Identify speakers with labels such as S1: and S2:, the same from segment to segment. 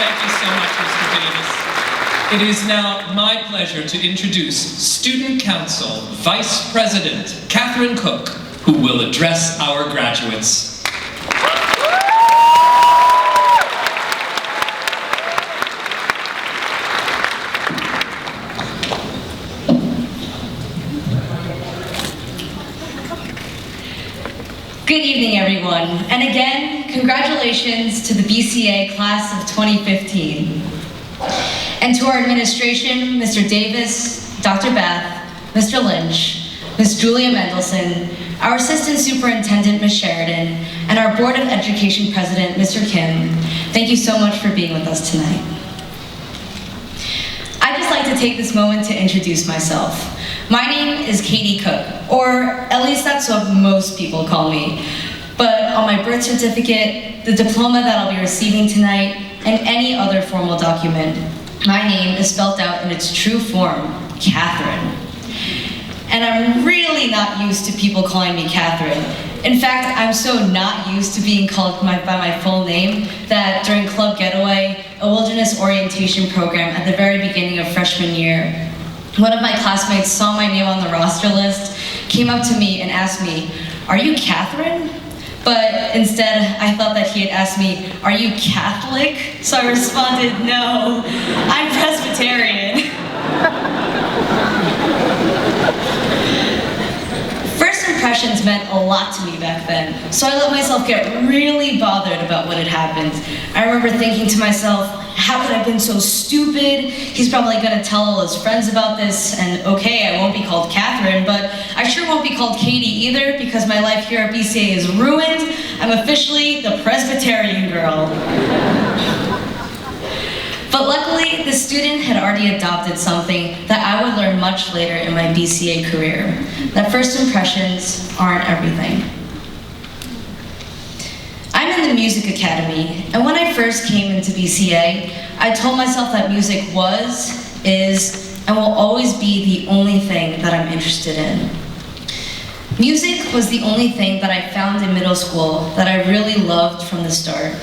S1: Thank you so much, Mr. Davis. It is now my pleasure to introduce Student Council Vice President Catherine Cooke, who will address our graduates.
S2: Good evening, everyone, and again, congratulations to the BCA class of 2015. And to our administration, Mr. Davis, Dr. Beth, Mr. Lynch, Ms. Julia Mendelson, our Assistant Superintendent, Ms. Sheridan, and our Board of Education President, Mr. Kim, thank you so much for being with us tonight. I'd just like to take this moment to introduce myself. My name is Katie Cooke, or at least that's what most people call me. But on my birth certificate, the diploma that I'll be receiving tonight, and any other formal document, my name is spelled out in its true form, Catherine. And I'm really not used to people calling me Catherine. In fact, I'm so not used to being called by my full name that during Club Getaway, a wilderness orientation program at the very beginning of freshman year, one of my classmates saw my name on the roster list, came up to me and asked me, "Are you Catherine?" But instead, I thought that he had asked me, "Are you Catholic?" So I responded, "No, I'm Presbyterian." First impressions meant a lot to me back then, so I let myself get really bothered about what had happened. I remember thinking to myself, how could I have been so stupid? He's probably gonna tell all his friends about this, and okay, I won't be called Catherine, but I sure won't be called Katie either, because my life here at BCA is ruined. I'm officially the Presbyterian girl. But luckily, the student had already adopted something that I would learn much later in my BCA career, that first impressions aren't everything. I'm in the Music Academy, and when I first came into BCA, I told myself that music was, is, and will always be the only thing that I'm interested in. Music was the only thing that I found in middle school that I really loved from the start.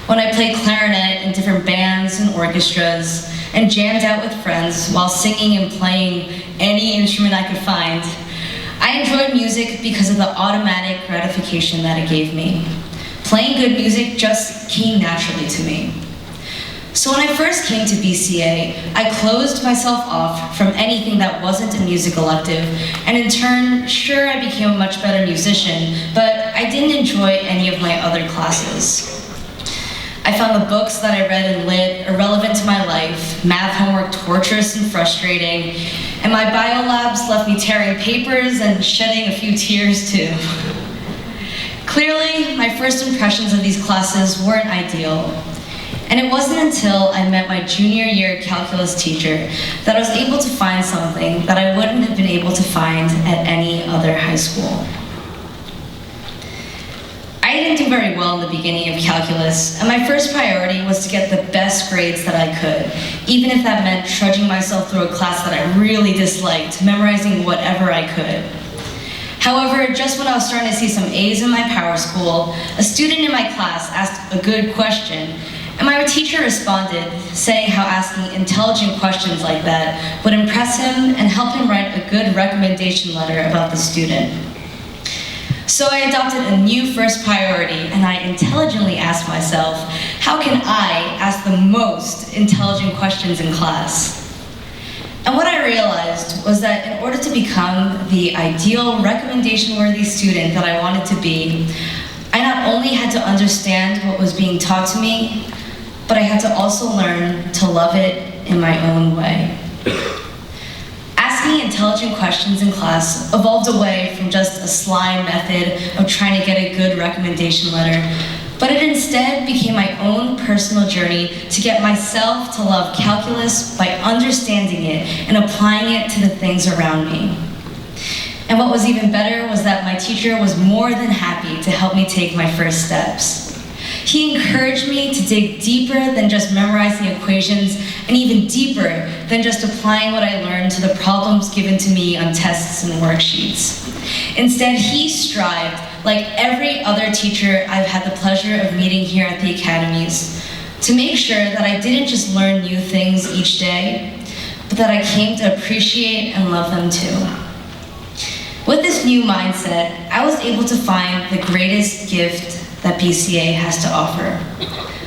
S2: When I played clarinet in different bands and orchestras, and jammed out with friends while singing and playing any instrument I could find, I enjoyed music because of the automatic gratification that it gave me. Playing good music just came naturally to me. So when I first came to BCA, I closed myself off from anything that wasn't a music elective, and in turn, sure, I became a much better musician, but I didn't enjoy any of my other classes. I found the books that I read in lit irrelevant to my life, math homework torturous and frustrating, and my bio labs left me tearing papers and shedding a few tears too. Clearly, my first impressions of these classes weren't ideal. And it wasn't until I met my junior year calculus teacher that I was able to find something that I wouldn't have been able to find at any other high school. I didn't do very well in the beginning of calculus, and my first priority was to get the best grades that I could, even if that meant trudging myself through a class that I really disliked, memorizing whatever I could. However, just when I was starting to see some A's in my power school, a student in my class asked a good question, and my teacher responded, saying how asking intelligent questions like that would impress him and help him write a good recommendation letter about the student. So I adopted a new first priority, and I intelligently asked myself, how can I ask the most intelligent questions in class? And what I realized was that in order to become the ideal recommendation-worthy student that I wanted to be, I not only had to understand what was being taught to me, but I had to also learn to love it in my own way. Asking intelligent questions in class evolved away from just a sly method of trying to get a good recommendation letter, but it instead became my own personal journey to get myself to love calculus by understanding it and applying it to the things around me. And what was even better was that my teacher was more than happy to help me take my first steps. He encouraged me to dig deeper than just memorizing equations, and even deeper than just applying what I learned to the problems given to me on tests and worksheets. Instead, he strived, like every other teacher I've had the pleasure of meeting here at the academies, to make sure that I didn't just learn new things each day, but that I came to appreciate and love them too. With this new mindset, I was able to find the greatest gift that BCA has to offer,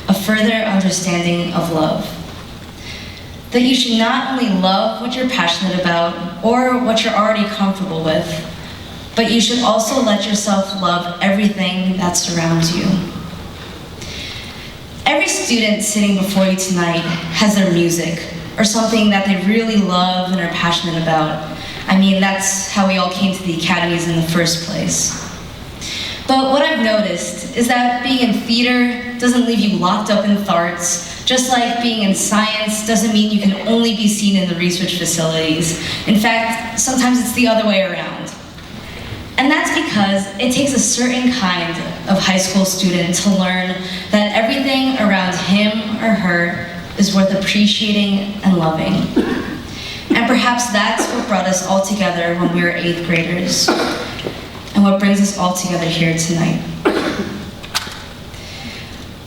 S2: a further understanding of love. That you should not only love what you're passionate about or what you're already comfortable with, but you should also let yourself love everything that surrounds you. Every student sitting before you tonight has their music or something that they really love and are passionate about. I mean, that's how we all came to the academies in the first place. But what I've noticed is that being in theater doesn't leave you locked up in tharts, just like being in science doesn't mean you can only be seen in the research facilities. In fact, sometimes it's the other way around. And that's because it takes a certain kind of high school student to learn that everything around him or her is worth appreciating and loving. And perhaps that's what brought us all together when we were 8th graders, and what brings us all together here tonight.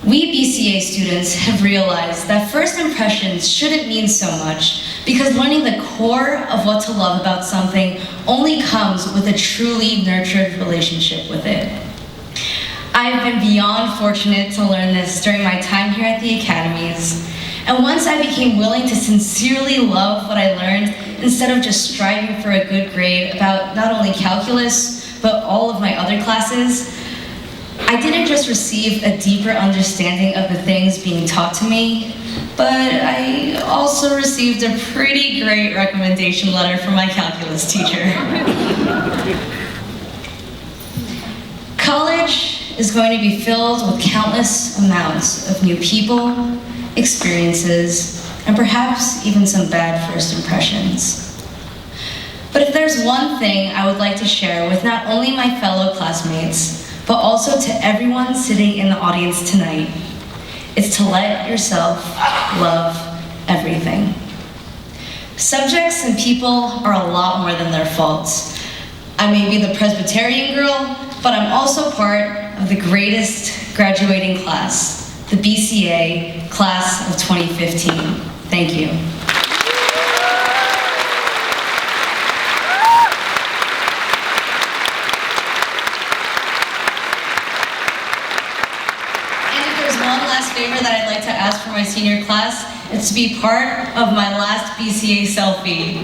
S2: We BCA students have realized that first impressions shouldn't mean so much, because learning the core of what to love about something only comes with a truly nurtured relationship with it. I've been beyond fortunate to learn this during my time here at the academies, and once I became willing to sincerely love what I learned, instead of just striving for a good grade about not only calculus, but all of my other classes, I didn't just receive a deeper understanding of the things being taught to me, but I also received a pretty great recommendation letter from my calculus teacher. College is going to be filled with countless amounts of new people, experiences, and perhaps even some bad first impressions. But if there's one thing I would like to share with not only my fellow classmates, but also to everyone sitting in the audience tonight, it's to let yourself love everything. Subjects and people are a lot more than their faults. I may be the Presbyterian girl, but I'm also part of the greatest graduating class, the BCA class of 2015. Thank you. Favor that I'd like to ask for my senior class is to be part of my last BCA selfie.